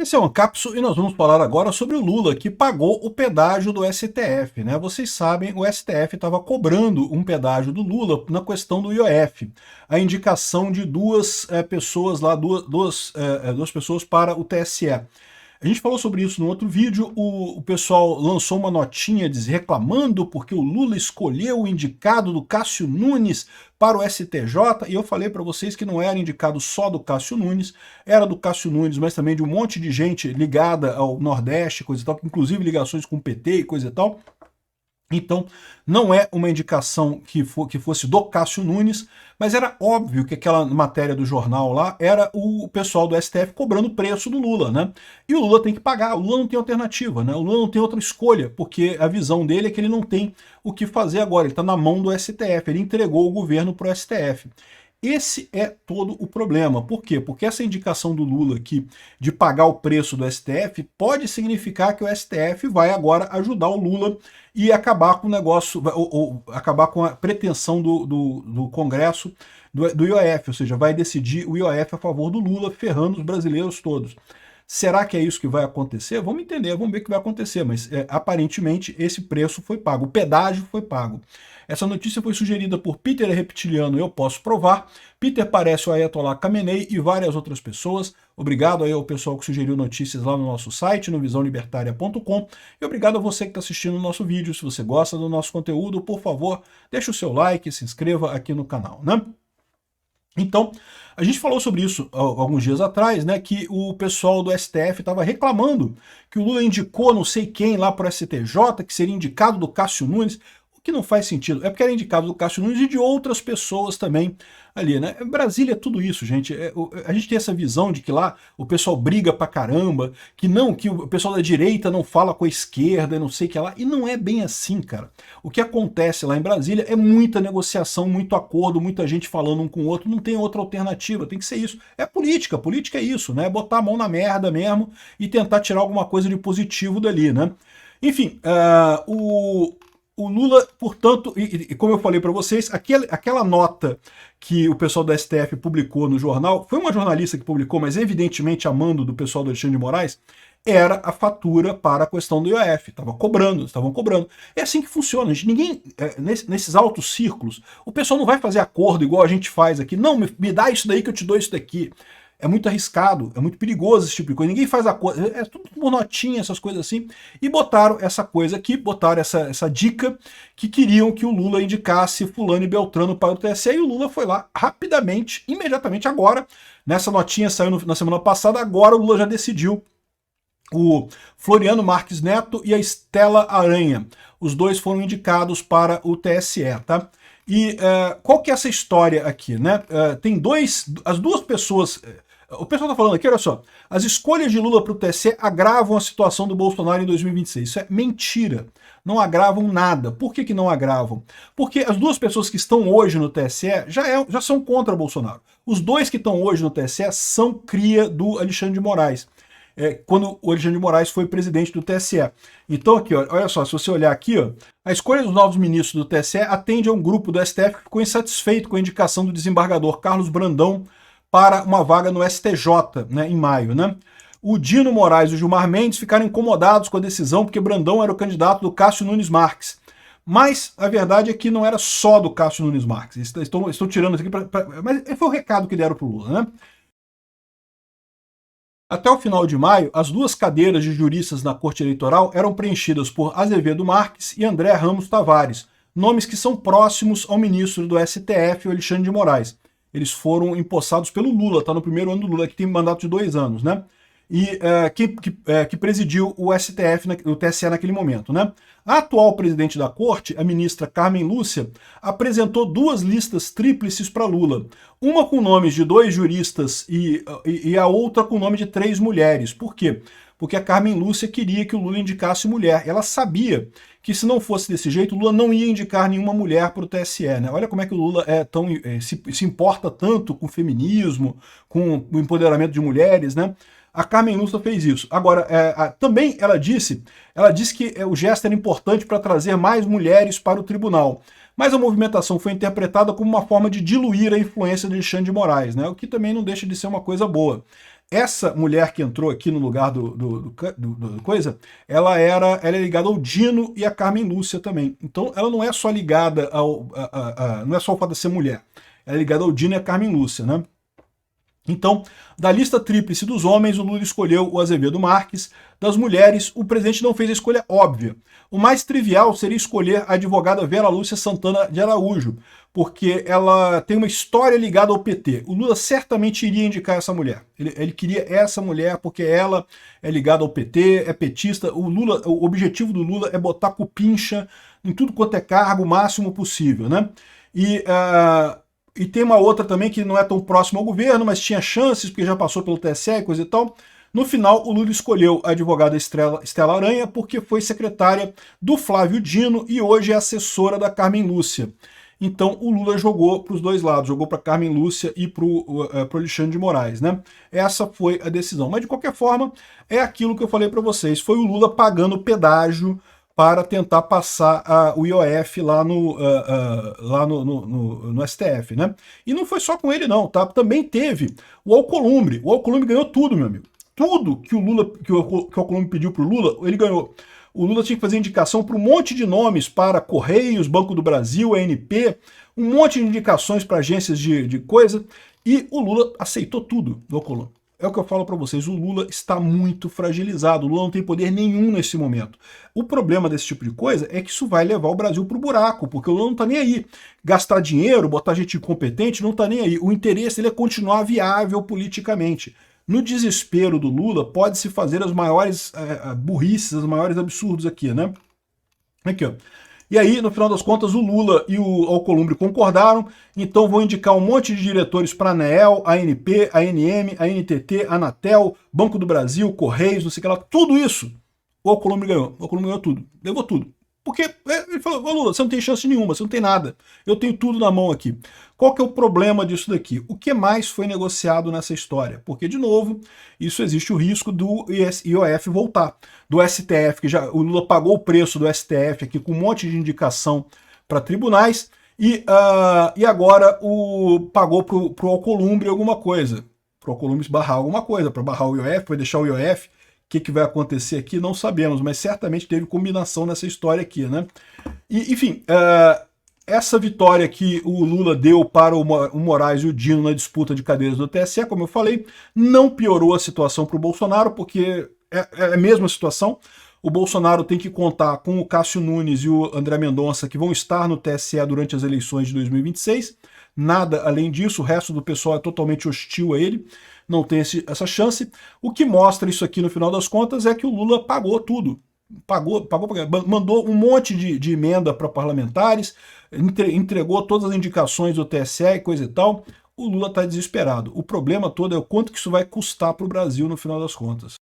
Esse é o Ancapso e nós vamos falar agora sobre o Lula, que pagou o pedágio do STF, né? Vocês sabem, o STF estava cobrando um pedágio do Lula na questão do IOF, a indicação de duas pessoas lá, duas pessoas para o TSE. A gente falou sobre isso no outro vídeo, o pessoal lançou uma notinha reclamando porque o Lula escolheu o indicado do Cássio Nunes para o STJ, e eu falei para vocês que não era indicado só do Cássio Nunes, era do Cássio Nunes, mas também de um monte de gente ligada ao Nordeste, coisa e tal, inclusive ligações com o PT e coisa e tal. Então, não é uma indicação que fosse do Cássio Nunes, mas era óbvio que aquela matéria do jornal lá era o pessoal do STF cobrando o preço do Lula, né? E o Lula tem que pagar, o Lula não tem alternativa, né? O Lula não tem outra escolha, porque a visão dele é que ele não tem o que fazer agora, ele está na mão do STF, ele entregou o governo para o STF. Esse é todo o problema. Por quê? Porque essa indicação do Lula aqui de pagar o preço do STF pode significar que o STF vai agora ajudar o Lula e acabar com o negócio, ou acabar com a pretensão do Congresso do IOF, ou seja, vai decidir o IOF a favor do Lula, ferrando os brasileiros todos. Será que é isso que vai acontecer? Vamos entender, vamos ver o que vai acontecer, mas aparentemente esse preço foi pago, o pedágio foi pago. Essa notícia foi sugerida por Peter Reptiliano, eu posso provar. Peter parece o Ayatollah Khamenei e várias outras pessoas. Obrigado aí ao pessoal que sugeriu notícias lá no nosso site, no visãolibertaria.com. E obrigado a você que está assistindo o nosso vídeo. Se você gosta do nosso conteúdo, por favor, deixe o seu like, se inscreva aqui no canal, né? Então, a gente falou sobre isso alguns dias atrás, né, que o pessoal do STF estava reclamando que o Lula indicou não sei quem lá para o STJ, que seria indicado do Cássio Nunes, o que não faz sentido. É porque era indicado do Cássio Nunes e de outras pessoas também ali, né? Brasília é tudo isso, gente. A gente tem essa visão de que lá o pessoal briga pra caramba, que o pessoal da direita não fala com a esquerda, não sei o que lá, e não é bem assim, cara. O que acontece lá em Brasília é muita negociação, muito acordo, muita gente falando um com o outro, não tem outra alternativa, tem que ser isso. É política é isso, né? É botar a mão na merda mesmo e tentar tirar alguma coisa de positivo dali, né? Enfim, o Lula, portanto, e como eu falei para vocês, aquela nota que o pessoal do STF publicou no jornal, foi uma jornalista que publicou, mas evidentemente a mando do pessoal do Alexandre de Moraes, era a fatura para a questão do IOF. Estavam cobrando. É assim que funciona, gente. Ninguém, nesses altos círculos, o pessoal não vai fazer acordo igual a gente faz aqui. Não, me dá isso daí que eu te dou isso daqui. É muito arriscado, é muito perigoso esse tipo de coisa. Ninguém faz a coisa, é tudo por notinha, essas coisas assim. E botaram essa coisa aqui, botaram essa dica que queriam que o Lula indicasse fulano e Beltrano para o TSE. E o Lula foi lá rapidamente, imediatamente agora. Nessa notinha saiu na semana passada, agora o Lula já decidiu. O Floriano Marques Neto e a Estela Aranha. Os dois foram indicados para o TSE, tá? E qual que é essa história aqui, né? Tem as duas pessoas... O pessoal está falando aqui, olha só, as escolhas de Lula para o TSE agravam a situação do Bolsonaro em 2026. Isso é mentira. Não agravam nada. Por que não agravam? Porque as duas pessoas que estão hoje no TSE já são contra Bolsonaro. Os dois que estão hoje no TSE são cria do Alexandre de Moraes. Quando o Alexandre de Moraes foi presidente do TSE. Então aqui, ó, olha só, se você olhar aqui, ó, a escolha dos novos ministros do TSE atende a um grupo do STF que ficou insatisfeito com a indicação do desembargador Carlos Brandão para uma vaga no STJ, né, em maio, né? O Dino Moraes e o Gilmar Mendes ficaram incomodados com a decisão porque Brandão era o candidato do Cássio Nunes Marques. Mas a verdade é que não era só do Cássio Nunes Marques. Estou tirando isso aqui, mas foi o recado que deram para o Lula, né? Até o final de maio, as duas cadeiras de juristas na Corte Eleitoral eram preenchidas por Azevedo Marques e André Ramos Tavares, nomes que são próximos ao ministro do STF, o Alexandre de Moraes. Eles foram empossados pelo Lula, está no primeiro ano do Lula, que tem mandato de 2 anos, né? E que presidiu o STF, o TSE naquele momento, né? A atual presidente da corte, a ministra Carmen Lúcia, apresentou 2 listas tríplices para Lula. Uma com nomes de 2 juristas e a outra com nome de 3 mulheres. Por quê? Porque a Carmen Lúcia queria que o Lula indicasse mulher. Ela sabia que se não fosse desse jeito, o Lula não ia indicar nenhuma mulher para o TSE, né? Olha como é que o Lula se importa tanto com o feminismo, com o empoderamento de mulheres, né? A Carmen Lúcia fez isso. Agora, também ela disse que o gesto era importante para trazer mais mulheres para o tribunal. Mas a movimentação foi interpretada como uma forma de diluir a influência de Alexandre de Moraes, né? O que também não deixa de ser uma coisa boa. essa mulher que entrou aqui no lugar do coisa, ela é ligada ao Dino e a Carmen Lúcia também. Então ela não é só ligada não é só o fato de ser mulher, ela é ligada ao Dino e a Carmen Lúcia, né? Então, da lista tríplice dos homens, o Lula escolheu o Azevedo Marques. Das mulheres, o presidente não fez a escolha óbvia. O mais trivial seria escolher a advogada Vera Lúcia Santana de Araújo, porque ela tem uma história ligada ao PT. O Lula certamente iria indicar essa mulher. Ele queria essa mulher porque ela é ligada ao PT, é petista. O objetivo do Lula é botar cupincha em tudo quanto é cargo o máximo possível, né? E tem uma outra também que não é tão próxima ao governo, mas tinha chances, porque já passou pelo TSE e coisa e tal. No final, o Lula escolheu a advogada Estela Aranha, porque foi secretária do Flávio Dino e hoje é assessora da Carmen Lúcia. Então, o Lula jogou para os dois lados, jogou para Carmen Lúcia e para o Alexandre de Moraes, né? Essa foi a decisão. Mas, de qualquer forma, é aquilo que eu falei para vocês. Foi o Lula pagando pedágio para tentar passar o IOF lá no STF, né? E não foi só com ele não, tá? Também teve o Alcolumbre. O Alcolumbre ganhou tudo, meu amigo. Tudo que o Alcolumbre pediu para o Lula, ele ganhou. O Lula tinha que fazer indicação para um monte de nomes para Correios, Banco do Brasil, ANP, um monte de indicações para agências de coisa, e o Lula aceitou tudo do Alcolumbre. É o que eu falo para vocês, o Lula está muito fragilizado, o Lula não tem poder nenhum nesse momento. O problema desse tipo de coisa é que isso vai levar o Brasil para o buraco, porque o Lula não está nem aí. Gastar dinheiro, botar gente incompetente, não está nem aí. O interesse dele é continuar viável politicamente. No desespero do Lula, pode-se fazer as maiores burrices, os maiores absurdos aqui, né? Aqui, ó. E aí, no final das contas, o Lula e o Alcolumbre concordaram, então vão indicar um monte de diretores para a ANEEL, a ANP, a ANM, a NTT, a Anatel, Banco do Brasil, Correios, não sei o que lá, tudo isso o Alcolumbre ganhou. O Alcolumbre ganhou tudo, levou tudo. Porque ele falou, ô Lula, você não tem chance nenhuma, você não tem nada, eu tenho tudo na mão aqui. Qual que é o problema disso daqui? O que mais foi negociado nessa história? Porque, de novo, isso existe o risco do IOF voltar, do STF, que já o Lula pagou o preço do STF aqui com um monte de indicação para tribunais, e agora pagou para o Alcolumbre alguma coisa, para o Alcolumbre barrar alguma coisa, para barrar o IOF, vai deixar o IOF. O que vai acontecer aqui não sabemos, mas certamente teve combinação nessa história aqui, né? E, enfim, essa vitória que o Lula deu para o Moraes e o Dino na disputa de cadeiras do TSE, como eu falei, não piorou a situação para o Bolsonaro, porque é a mesma situação. O Bolsonaro tem que contar com o Cássio Nunes e o André Mendonça, que vão estar no TSE durante as eleições de 2026. Nada além disso, o resto do pessoal é totalmente hostil a ele, não tem essa chance. O que mostra isso aqui no final das contas é que o Lula pagou tudo. Mandou um monte de emenda para parlamentares, entregou todas as indicações do TSE e coisa e tal. O Lula está desesperado. O problema todo é o quanto que isso vai custar para o Brasil no final das contas.